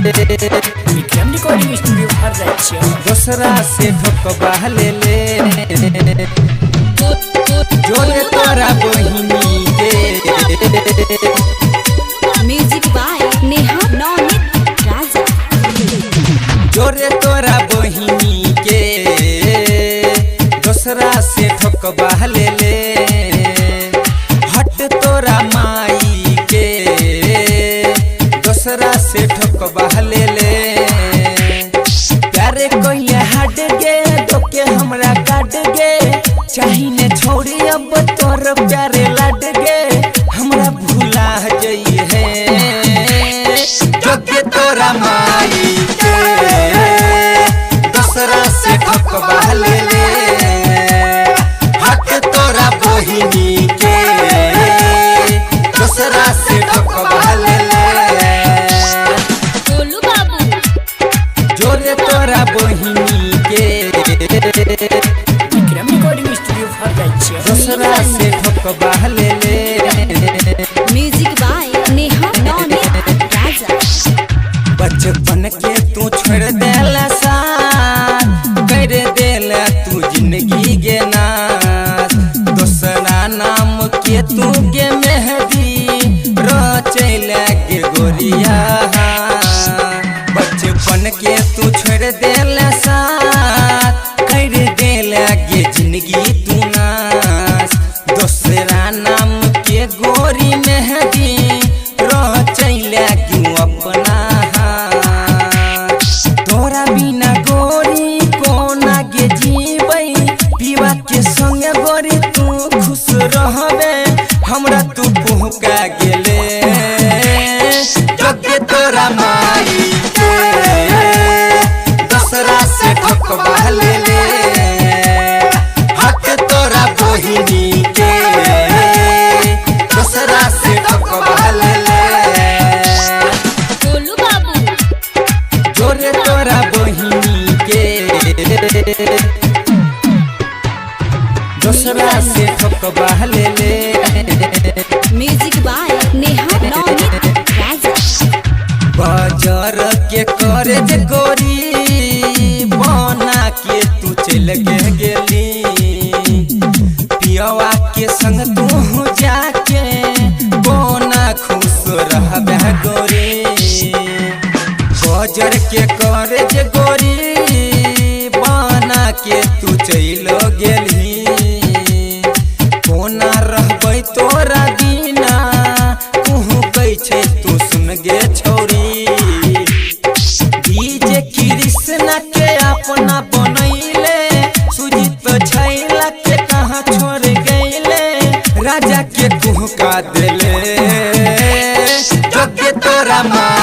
Vikram recording studio हर राज्य दूसरा से ठोकबा ले जोरे तोरा बहिनी के म्यूजिक बाय नेहा नौनित राजा जोरे तोरा बहिनी के दूसरा से ठोकबा ले हट तोरा माई के दूसरा से ठोकबा ले प्यारे कोइले हट गे तो के हमरा काट गे चाहिए छोड़ी अब तोर प्यारे लट गे हमरा भूला जई है जो के तोरा माई के दूसरा से ठोकबा ले हट तोरा बहिनी के दूसरा से ठोकबा ले गोलू बाबू जोरे तोरा बहिनी के विक्रम रिकॉर्डिंग स्टूडियो हर राज्य दूसरा से ठोकबा ले म्यूजिक बाय नेहा नौनित राजा बचपन के तू छोड़ देला साथ कर देला तू जिंदगी के नाश दूसरा नाम के तू के मेहदी रचैला के गोरिया बचपन के तू छोड़ देला साथ कर देला के जिंदगी तू नाश दूसरा नाम के गोरी मेहदी रचैला क्यों अपना तोरा बिना गोरी कोना के जीबै पीवा के संग गोरी तू खुश रहबे हमरा तू पहुँचा गेले जगे तोरा माई के दूसरा से ठोकबा ले हट तोरा बहिनी के दूसरा से ठोकबा ले गोलू बाबू जोरे तोरा बहिनी के दूसरा से ठोकबा ले म्यूजिक बाय नेहा नौनित राजा बाजार के करे जे गोरी बना के तू चल गेली पियवा के संग तू जाके बना खुश रहबे गोरी बाजार के करे जे गोरी बना के तू चल गेली कोना रहबै तोरा बिना कहूँ कै छै तू सुन गे छौरी डीजे कृष्णा के अपना बनैले सुजीत छैला के कहाँ छोड़ गईले राजा के कुहका देले जगे तोरा माँ